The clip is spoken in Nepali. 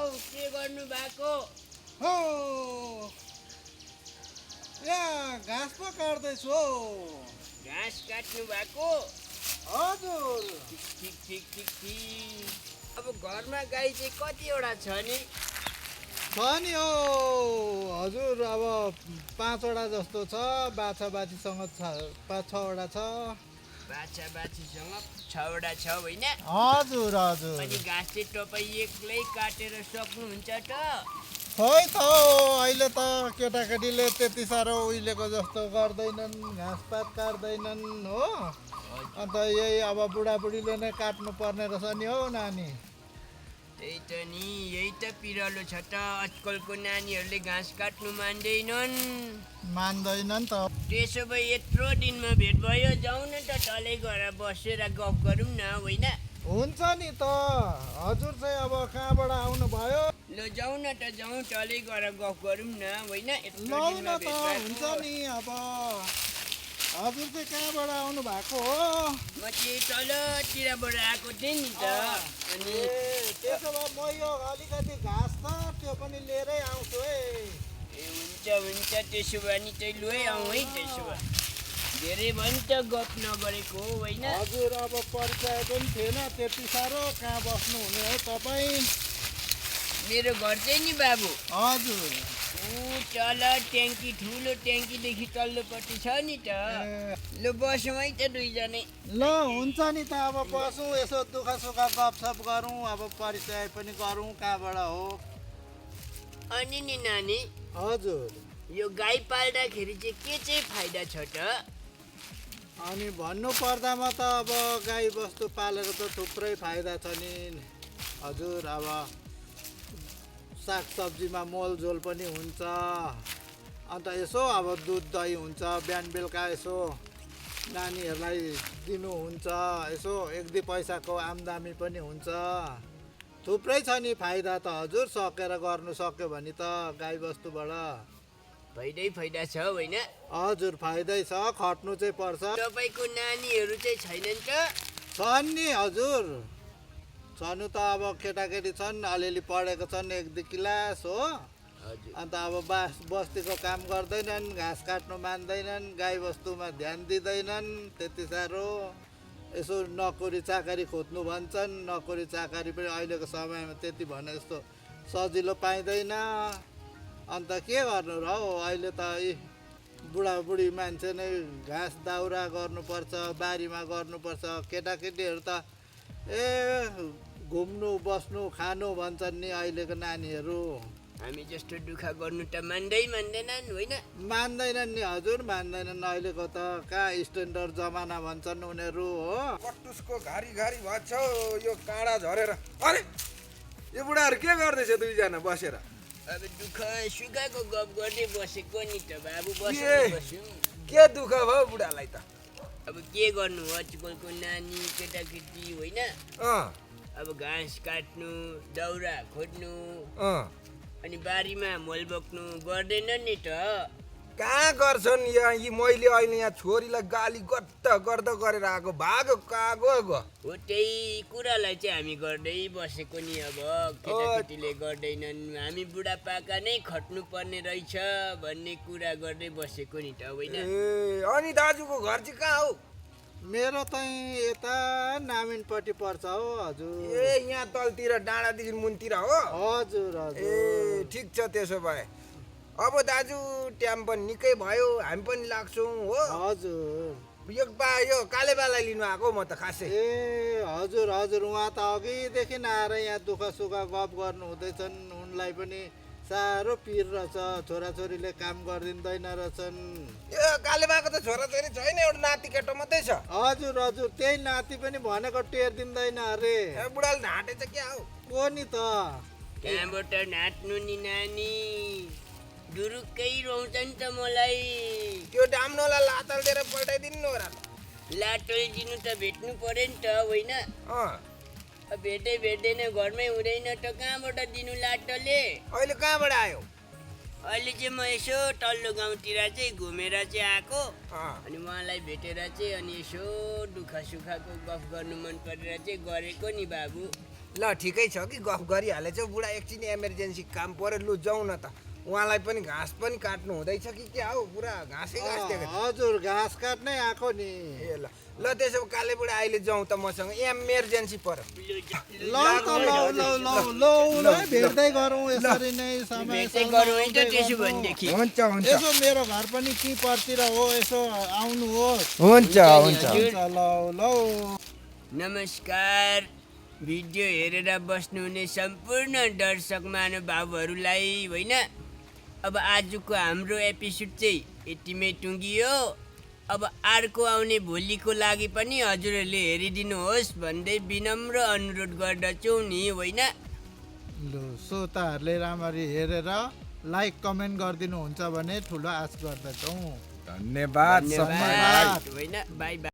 के गर्नु भएको? हो यहाँ घाँस पो काट्दैछु हौ। घाँस काट्नु भएको? हजुर ठिक ठिक ठिक ठिक। अब घरमा गाई चाहिँ कतिवटा छ नि? छ नि हौ हजुर, अब 5वटा जस्तो छ। बाछा बाछीसँग 5-6वटा छ। बाछा बाछीसँग 6वटा छ होइन? हजुर हजुर। अनि घाँस चाहिँ तपाईँ एक्लै काटेर सक्नुहुन्छ त? खोइ त हौ, अहिले त केटाकेटीले त्यति साह्रो उहिलेको जस्तो गर्दैनन्, घाँसपात काट्दैनन् हो। अन्त यही अब बुढाबुढीले नै काट्नु पर्ने रहेछ नि हौ नानी। त्यही त नि, यही त पिरालो छ त। आजकलको नानीहरूले घाँस काट्नु मान्दैनन्। मान्दैनन् त। त्यसो भए यत्रो दिनमा भेट भयो, जाउँ न त तलै गएर बसेर गफ गरौँ न होइन? हुन्छ नि त। हजुर चाहिँ अब कहाँबाट आउनुभयो? ल जाउँ न त, जाउँ तलै गएर गफ गरौँ न होइन? यत्रो लौ दिनमा न त, भेट हुन्छ भएको। नि। अब हजुर चाहिँ कहाँबाट आउनु भएको हो? म चाहिँ तलतिरबाट आएको थिएँ नि त। अनि त्यसो भए म यो अलिकति घाँस छ त्यो पनि लिएरै आउँछु है। ए हुन्छ हुन्छ, त्यसो भए नि चाहिँ लु है, आउँ है त्यसो भए। धेरै भयो नि त गफ नगरेको हो होइन? हजुर अब परिचय पनि थिएन त्यति साह्रो। कहाँ बस्नु हुने हो तपाईँ? मेरो घर चाहिँ नि बाबु हजुर ऊ तल ट्याङ्की, ठुलो ट्याङ्कीदेखि तल्लोपट्टि छ नि त। ए, लु बसौँ है त दुईजनै। ल हुन्छ नि त। अब बसौँ, यसो दुःख सुख गफसफ गरौँ, अब परिचय पनि गरौँ कहाँबाट हो। अनि नि नानी, हजुर यो गाई पाल्दाखेरि चाहिँ के चाहिँ फाइदा छ त? अनि भन्नु पर्दामा त अब गाई बस्तु पालेर त थुप्रै फाइदा छ नि हजुर। अब सागसब्जीमा मोलझोल पनि हुन्छ। अन्त यसो अब दुध दही हुन्छ, बिहान बेलुका यसो नानीहरूलाई दिनुहुन्छ, यसो 1-2 पैसाको आम्दानी पनि हुन्छ। थुप्रै छ नि फाइदा त हजुर, सकेर गर्नु सक्यो भने त गाई बस्तुबाट। फाइदै फाइदा छ होइन? हजुर फाइदै छ, खट्नु चाहिँ पर्छ। तपाईँको नानीहरू चाहिँ छैनन् त? छन् नि हजुर, छनु त अब केटाकेटी छन्, अलिअलि पढेको छन् 1-2 क्लास हो। हजुर। अन्त अब बस्तीको काम गर्दैनन्, घाँस काट्नु मान्दैनन्, गाई बस्तुमा ध्यान दिँदैनन् त्यति साह्रो। यसो नोकरी चाकरी खोज्नु भन्छन्, नोकरी चाकरी पनि अहिलेको समयमा त्यति भने जस्तो सजिलो पाइँदैन। अन्त के गर्नु र हौ, अहिले त यी बुढाबुढी मान्छे नै घाँस दाउरा गर्नुपर्छ, बारीमा गर्नुपर्छ। केटाकेटीहरू त घुम्नु बस्नु खानु भन्छन् नि अहिलेको नानीहरू। हामी जस्तो दुःख गर्नु त मान्दैनन् होइन? मान्दैनन् नि हजुर, मान्दैनन्। अहिलेको त कहाँ स्ट्यान्डर्ड जमाना भन्छन् उनीहरू हो। कटुसको घारी घारी भएको छ यो काँडा झरेर। अरे यो बुढाहरू के गर्दैछ दुईजना बसेर? अब दुःख सुखको गफ गर्दै बसेको नि त बाबु, के बस्यौँ। के दुःख भयो बुढालाई त? अब के गर्नु, आजकलको नानी केटाकेटी होइन? अँ अब घाँस काट्नु, दाउरा खोज्नु, अँ अनि बारीमा मल बोक्नु गर्दैन नि त। कहाँ गर्छन् यहाँ? यी मैले अहिले यहाँ छोरीलाई गाली गर्दा गर्दा गरेर आएको, भागो कहाँ गयो? हो त्यही कुरालाई चाहिँ हामी गर्दै बसेको नि। अब केटाकेटीले गर्दैनन्, हामी बुढापाका नै खट्नु पर्ने रहेछ भन्ने कुरा गर्दै बसेको नि त होइन? ए अनि दाजुको घर चाहिँ कहाँ हो? मेरो चाहिँ यता नामिनपट्टि पर्छ हो हजुर। ए यहाँ तलतिर डाँडादेखि मुनतिर हो? हजुर हजुर। ए ठिक छ त्यसो भए। अब दाजु टाइम पनि निकै भयो, हामी पनि लाग्छौँ हो। हजुर यो कालेबालाई लिनु आएको म त खासै। ए हजुर हजुर, उहाँ त अघिदेखि आएर यहाँ दुःख सुख गफ गर्नु हुँदैछन्। उनलाई पनि साह्रो पिर रहेछ, छोराछोरीले काम गरिदिँदैन रहेछन्। यो कालेबाको त छोराछोरी छैन, एउटा नाति केटो मात्रै छ। हजुर हजुर, त्यही नाति पनि भनेको टेर दिँदैन अरे। ए बुढाले ढाँटे चाहिँ क्या हो? हो नि त। त्यहाँबाट नाच्नु नि नानी, दुरुक्कै रोउँछ नि त मलाई। त्यो डाम्नोलाई लातल दिएर पल्टाइदिनु हो र। लाटोल दिनु त भेट्नु पर्यो नि त होइन? अँ अब भेट्दैन, घरमै हुँदैन त कहाँबाट दिनु लाटोले? अहिले कहाँबाट आयो? अहिले चाहिँ म यसो तल्लो गाउँतिर चाहिँ घुमेर चाहिँ आएको। अँ अनि उहाँलाई भेटेर चाहिँ अनि यसो दुःख सुखको गफ गर्नु मन परेर चाहिँ गरेको नि बाबु। ल ठिकै छ कि गफ गरिहालेछ बुढा एकछिन इमर्जेन्सी काम पर्यो लु जाउँ न त उहाँलाई पनि घाँस पनि काट्नु हुँदैछ कि क्या हौ पुरा घाँसै घाँस दिएको छ। हजुर घाँस काट्नै आएको नि। ए ल ल त्यसो भए काले बुढा अहिले जाउँ त मसँग इमर्जेन्सी पर्यो। ल त ल भेट्दै गरौँ यसरी नै समय भेट्दै गरौँ है त त्यसो भनेदेखि। हुन्छ हुन्छ यसो मेरो घर पनि किपरतिर हो, यसो आउनुहोस्। हुन्छ हुन्छ ल ल नमस्कार, भिडियो हेरेर बस्नुहुने सम्पूर्ण दर्शक महानुभावहरूलाई होइन, अब आजको हाम्रो एपिसोड चाहिँ यतिमै टुङ्गियो। अब अर्को आउने भोलिको लागि पनि हजुरहरूले हेरिदिनुहोस् भन्दै विनम्र अनुरोध गर्दछौँ नि होइन। लु श्रोताहरूले राम्ररी हेरेर लाइक कमेन्ट गरिदिनुहुन्छ भने ठुलो आश गर्दछौँ। धन्यवाद धन्यवाद होइन, बाई बाई।